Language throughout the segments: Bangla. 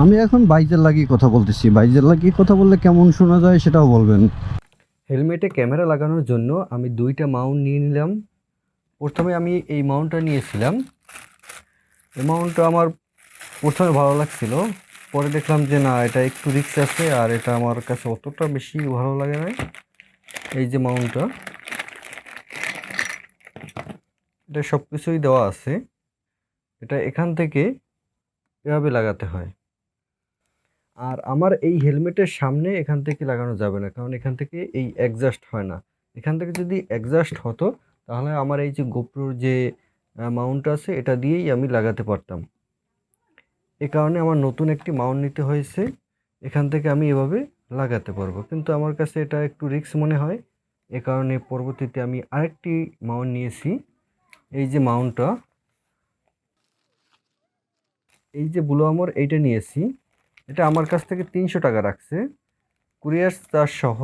আমি এখন বাইকের লাগিয়ে কথা বলতেছি। বাইকের লাগিয়ে কথা বললে কেমন শোনা যায় সেটাও বলবেন। হেলমেটে ক্যামেরা লাগানোর জন্য আমি 2টা মাউন্ট নিয়ে নিলাম। প্রথমে আমি এই মাউন্টটা নিয়েছিলাম। এই মাউন্টটা আমার প্রথমে ভালো লাগছিল, পরে দেখলাম যে না, এটা একটু রিস্ক আছে আর এটা আমার কাছে অতটা বেশি ভালো লাগে না। এই যে মাউন্টটা, এটা সব কিছুই দেওয়া আছে। এটা এখান থেকে এভাবে লাগাতে হয়। আর আমার এই হেলমেটের সামনে এখান থেকে লাগানো যাবে না, কারণ এখান থেকে এই অ্যাডজাস্ট হয় না। এখান থেকে যদি অ্যাডজাস্ট হতো তাহলে আমার এই যে গোপ্রোর যে মাউন্ট আছে এটা দিয়েই আমি লাগাতে পারতাম। এ কারণে আমার নতুন একটি মাউন্ট নিতে হয়েছে। এখান থেকে আমি এভাবে লাগাতে পারবো, কিন্তু আমার কাছে এটা একটু রিস্ক মনে হয়। এ কারণে পরবর্তীতে আমি আরেকটি মাউন্ট নিয়েছি। এই যে মাউন্টটা, এই যে ব্লু আমর এইটা নিয়েছি। এটা আমার কাছ থেকে 300 টাকা রাখছে, কুরিয়ার চার্জ সহ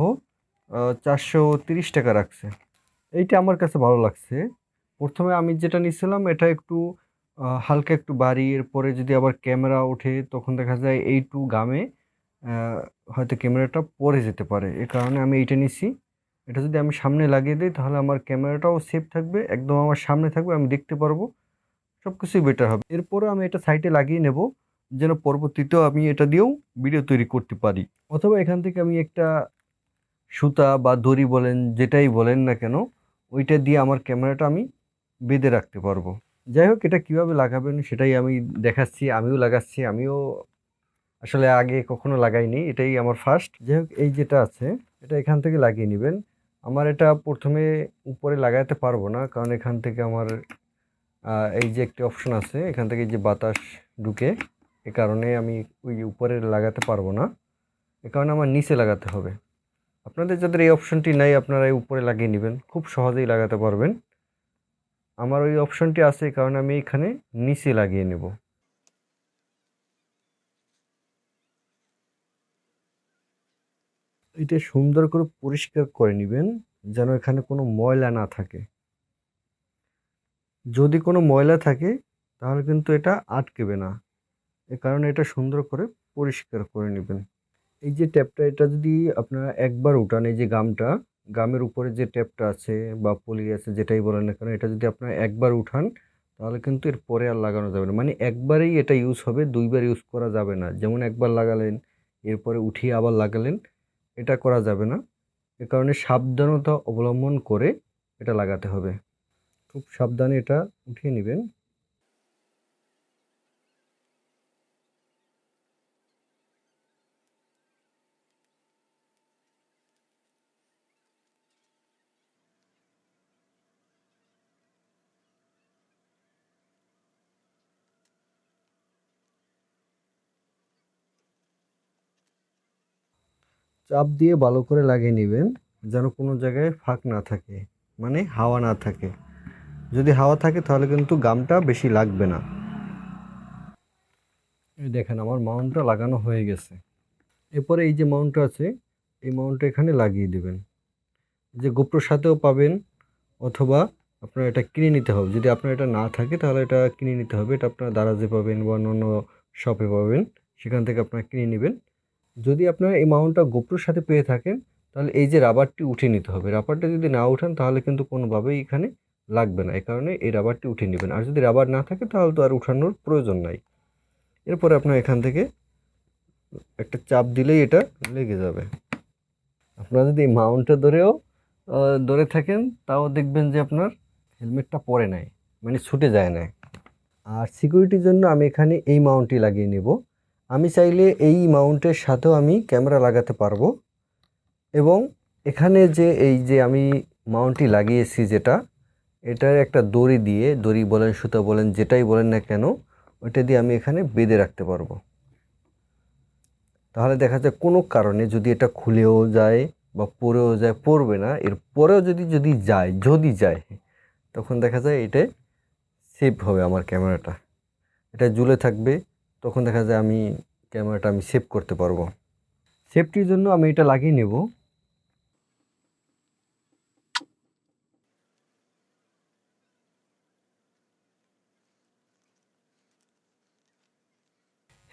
430 টাকা রাখছে। এইটা আমার কাছে ভালো লাগছে। প্রথমে আমি যেটা নিয়েছিলাম এটা একটু হালকা একটু বাড়ি, এরপরে যদি আবার ক্যামেরা ওঠে তখন দেখা যায় এইটু গামে হয়তো ক্যামেরাটা পড়ে যেতে পারে। এ কারণে আমি এইটা নিছি। এটা যদি আমি সামনে লাগিয়ে দিই তাহলে আমার ক্যামেরাটাও সেফ থাকবে, একদম আমার সামনে থাকবে, আমি দেখতে পারবো, সব কিছুই বেটার হবে। এরপরে আমি এটা সাইডে লাগিয়ে নেব, যেন পরবর্তীতেও আমি এটা দিয়েও ভিডিও তৈরি করতে পারি। অথবা এখান থেকে আমি একটা সুতা বা দড়ি বলেন, যেটাই বলেন না কেন, ওইটা দিয়ে আমার ক্যামেরাটা আমি বেঁধে রাখতে পারবো। যাই হোক, এটা কিভাবে লাগাবেন সেটাই আমি দেখাচ্ছি। আমিও লাগাচ্ছি, আমিও আসলে আগে কখনো লাগাইনি, এটাই আমার ফার্স্ট। যাই হোক, এই যেটা আছে এটা এখান থেকে লাগিয়ে নেবেন। আমার এটা প্রথমে উপরে লাগাতে পারবো না, কারণ এখান থেকে আমার এই যে একটি অপশন আছে, এখান থেকে যে বাতাস ঢুকে, এ কারণে আমি ওই উপরে লাগাতে পারবো না। এ কারণে আমার নিচে লাগাতে হবে। আপনাদের যাদের এই অপশনটি নাই আপনারা এই উপরে লাগিয়ে নেবেন, খুব সহজেই লাগাতে পারবেন। আমার ওই অপশনটি আছে, এই কারণে আমি এখানে নিচে লাগিয়ে নেব। এটা সুন্দর করে পরিষ্কার করে নেবেন, যেন এখানে কোনো ময়লা না থাকে। যদি কোনো ময়লা থাকে তাহলে কিন্তু এটা আটকেবে না। এ কারণে এটা সুন্দর করে পরিষ্কার করে নেবেন। এই যে ট্যাপটা, এটা যদি আপনারা একবার উঠান, এই যে গামের উপরে যে ট্যাপটা আছে বা পলি আছে, যেটাই বলেন না কেন, এটা যদি আপনারা একবার উঠান তাহলে কিন্তু এর পরে আর লাগানো যাবে না। মানে একবারেই এটা ইউজ হবে, দুইবার ইউজ করা যাবে না। যেমন একবার লাগালেন এরপরে উঠিয়ে আবার লাগালেন, এটা করা যাবে না। এ কারণে সাবধানতা অবলম্বন করে এটা লাগাতে হবে। খুব সাবধানে এটা উঠিয়ে নেবেন। চাপ দিয়ে ভালো করে লাগিয়ে নেবেন, যেন কোনো জায়গায় ফাঁক না থাকে, মানে হাওয়া না থাকে। যদি হাওয়া থাকে তাহলে কিন্তু গামটা বেশি লাগবে না। এই দেখেন আমার মাউন্টটা লাগানো হয়ে গেছে। এরপরে এই যে মাউন্টটা আছে, এই মাউন্টটা এখানে লাগিয়ে দেবেন। যে গোপ্রোর সাথেও পাবেন, অথবা আপনার এটা কিনে নিতে হবে। যদি আপনার এটা না থাকে তাহলে এটা কিনে নিতে হবে। এটা আপনার দারাজে পাবেন বা অন্যান্য শপে পাবেন, সেখান থেকে আপনারা কিনে নেবেন। যদি আপনারা এই মাউন্টটা গোপ্রোর সাথে পেয়ে থাকেন তাহলে এই যে রাবারটি উঠিয়ে নিতে হবে। রাবারটা যদি না উঠান তাহলে কিন্তু কোনোভাবেই এখানে লাগবে না। এই কারণে এই রাবারটি উঠিয়ে নেবেন। আর যদি রাবার না থাকে তাহলে তো আর উঠানোর প্রয়োজন নাই। এরপরে আপনার এখান থেকে একটা চাপ দিলেই এটা লেগে যাবে। আপনারা যদি এই মাউন্টটা ধরে থাকেন তাও দেখবেন যে আপনার হেলমেটটা পরে নাই, মানে ছুটে যায় না। আর সিকিউরিটির জন্য আমি এখানে এই মাউন্টটি লাগিয়ে নেব। আমি চাইলে এই মাউন্টের সাথেও আমি ক্যামেরা লাগাতে পারবো। এবং এখানে যে এই যে আমি মাউন্টটি লাগিয়েছি যেটা, এটার একটা দড়ি বলেন, সুতা বলেন, যেটাই বলেন না কেন, ওইটা দিয়ে আমি এখানে বেঁধে রাখতে পারবো। তাহলে দেখা যায় কোনো কারণে যদি এটা খুলেও যায় বা পড়েও যায়, পড়বে না। এর পরেও যদি যায় তখন দেখা যায় এটা সেভ হবে আমার ক্যামেরাটা। এটা ঝুলে থাকবে, তখন দেখা যায় আমি ক্যামেরাটা আমি সেভ করতে পারবো। সেফটির জন্য আমি এটা লাগিয়ে নেব।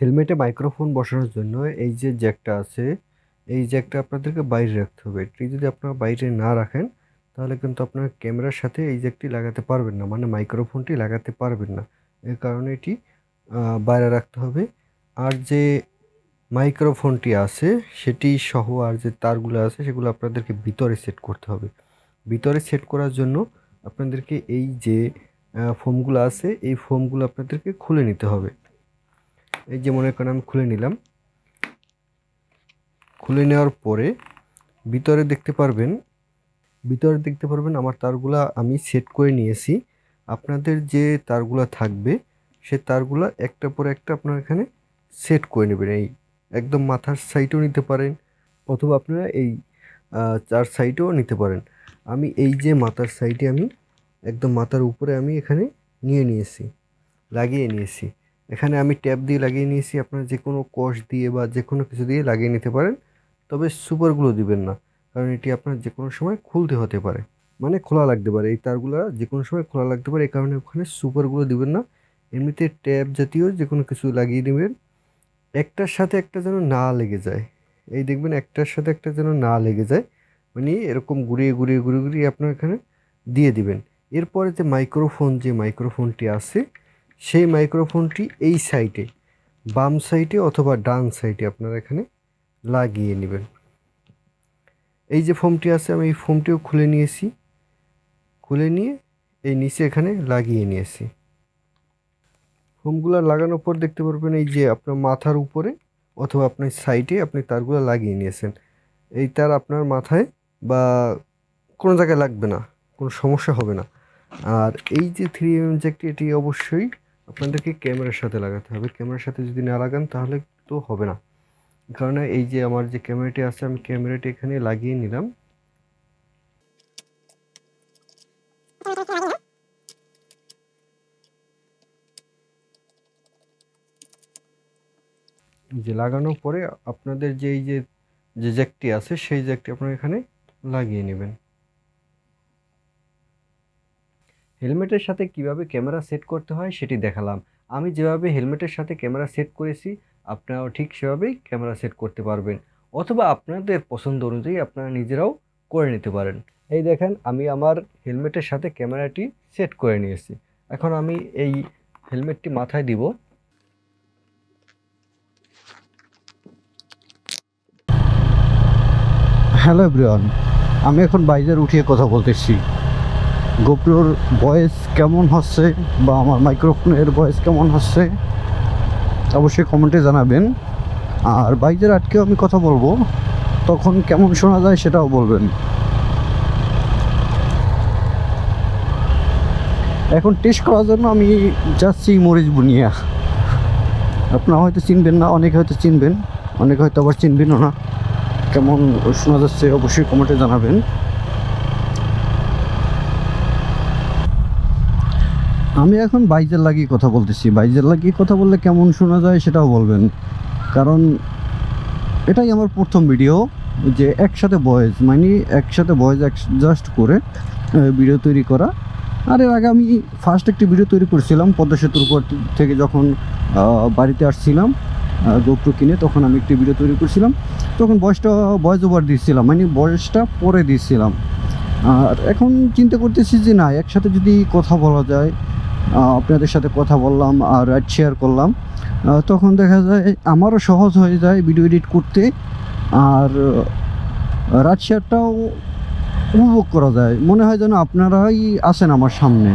হেলমেটে মাইক্রোফোন বসানোর জন্য এই যে জ্যাকটা আছে, এই জ্যাকটা আপনাদেরকে বাইরে রাখতে হবে। এটি যদি আপনারা বাইরে না রাখেন তাহলে কিন্তু আপনার ক্যামেরার সাথে এই জ্যাকটি লাগাতে পারবেন না, মানে মাইক্রোফোনটি লাগাতে পারবেন না। এর কারণে এটি বাইরে রাখতে হবে। আর যে মাইক্রোফোনটি আছে সেটি সহ আর যে তারগুলো আছে সেগুলো আপনাদেরকে ভিতরে সেট করতে হবে। ভিতরে সেট করার জন্য আপনাদেরকে এই যে ফোমগুলো আছে এই ফোমগুলো আপনাদেরকে খুলে নিতে হবে। এই যে মনে করেন আমি খুলে নিলাম। খুলে নেওয়ার পরে ভিতরে দেখতে পারবেন আমার তারগুলা আমি সেট করে নিয়েছি। আপনাদের যে তারগুলা থাকবে সে তারগুলা একটার পর একটা আপনারা এখানে সেট করে নেবেন। এই একদম মাথার সাইডেও নিতে পারেন অথবা আপনারা এই 4 সাইডেও নিতে পারেন। আমি এই যে মাথার সাইডে আমি একদম মাথার উপরে আমি এখানে লাগিয়ে নিয়েছি। এখানে আমি ট্যাপ দিয়ে লাগিয়ে নিয়েছি। আপনারা যে কোনো কষ দিয়ে বা যে কোনো কিছু দিয়ে লাগিয়ে নিতে পারেন, তবে সুপার গ্লু দিবেন না, কারণ এটি আপনার যে কোনো সময় খুলতে হতে পারে, মানে খোলা লাগতে পারে। এই তারগুলা যে কোনো সময় খোলা লাগতে পারে, এই কারণে ওখানে সুপার গ্লু দিবেন না। এমনিতে ট্যাপ জাতীয় যে কোনো কিছু লাগিয়ে নেবেন, একটার সাথে একটা যেন না লেগে যায়। এই দেখবেন একটার সাথে একটা যেন না লেগে যায়, মানে এরকম ঘুরিয়ে আপনার এখানে দিয়ে দিবেন। এরপরে যে মাইক্রোফোনটি আছে সেই মাইক্রোফোনটি এই সাইডে, বাম সাইডে অথবা ডান সাইডে আপনারা এখানে লাগিয়ে নেবেন। এই যে ফোমটি আছে আমি এই ফোমটিও খুলে নিয়ে এই নিচে এখানে লাগিয়ে নিয়েছি। ফোমগুলো লাগানোর পর দেখতে পারবেন এই যে আপনার মাথার উপরে অথবা আপনার সাইডে আপনি তারগুলো লাগিয়ে নিয়েছেন। এই তার আপনার মাথায় বা কোনো জায়গায় লাগবে না, কোনো সমস্যা হবে না। আর এই যে 3mm জ্যাকটি এটি অবশ্যই আপনাদেরকে ক্যামেরার সাথে লাগাতে হবে। ক্যামেরার সাথে যদি না লাগান তাহলে তো হবে না। কারণ এই যে আমার যে ক্যামেরাটি আছে আমি ক্যামেরাটি এখানে লাগিয়ে নিলাম। যে লাগানোর পরে আপনাদের যে এই যে জ্যাকটি আছে সেই জ্যাকটি আপনারা এখানে লাগিয়ে নেবেন। হেলমেটের সাথে কিভাবে ক্যামেরা সেট করতে হয় সেটি দেখালাম। আমি যেভাবে হেলমেটের সাথে ক্যামেরা সেট করেছি আপনারাও ঠিক সেভাবেই ক্যামেরা সেট করতে পারবেন, অথবা আপনাদের পছন্দ অনুযায়ী আপনারা নিজেরাও করে নিতে পারেন। এই দেখেন আমি আমার হেলমেটের সাথে ক্যামেরাটি সেট করে নিয়েছি। এখন আমি এই হেলমেটটি মাথায় দিব। হ্যালো এভরিওয়ান, আমি এখন বাইরে উঠিয়ে কথা বলতেছি। গোপ্রোর ভয়েস কেমন হচ্ছে বা আমার মাইক্রোফোনের ভয়েস কেমন হচ্ছে অবশ্যই কমেন্টে জানাবেন। আর বাইরের আটকেও আমি কথা বলবো, তখন কেমন শোনা যায় সেটাও বলবেন। এখন টেস্ট করার জন্য আমি যাচ্ছি মরিচ বুনিয়া। আপনারা হয়তো চিনবেন না, অনেকে হয়তো চিনবেন, অনেকে হয়তো আবার চিনবেনও না। কেমন শোনা যাচ্ছে অবশ্যই কমেন্টে জানাবেন। আমি এখন বাইজের লাগিয়ে কথা বলতেছি। বাইজের লাগিয়ে কথা বললে কেমন শোনা যায় সেটাও বলবেন, কারণ এটাই আমার প্রথম ভিডিও যে একসাথে ভয়েস জাস্ট করে ভিডিও তৈরি করা। আর এর আগে আমি ফার্স্ট একটি ভিডিও তৈরি করেছিলাম পদ্মা সেতুর উপর থেকে, যখন বাড়িতে আসছিলাম গোপ্রো কিনে, তখন আমি একটি ভিডিও তৈরি করছিলাম। তখন ভয়েস ওভার দিয়েছিলাম, মানে ভয়েসটা পরে দিয়েছিলাম। আর এখন চিন্তা করতেছি যে না, একসাথে যদি কথা বলা যায়, আপনাদের সাথে কথা বললাম আর রাইট শেয়ার করলাম, তখন দেখা যায় আমারও সহজ হয়ে যায় ভিডিও এডিট করতে, আর রাইট শেয়ারটাও উপভোগ করা যায়। মনে হয় যেন আপনারাই আছেন আমার সামনে।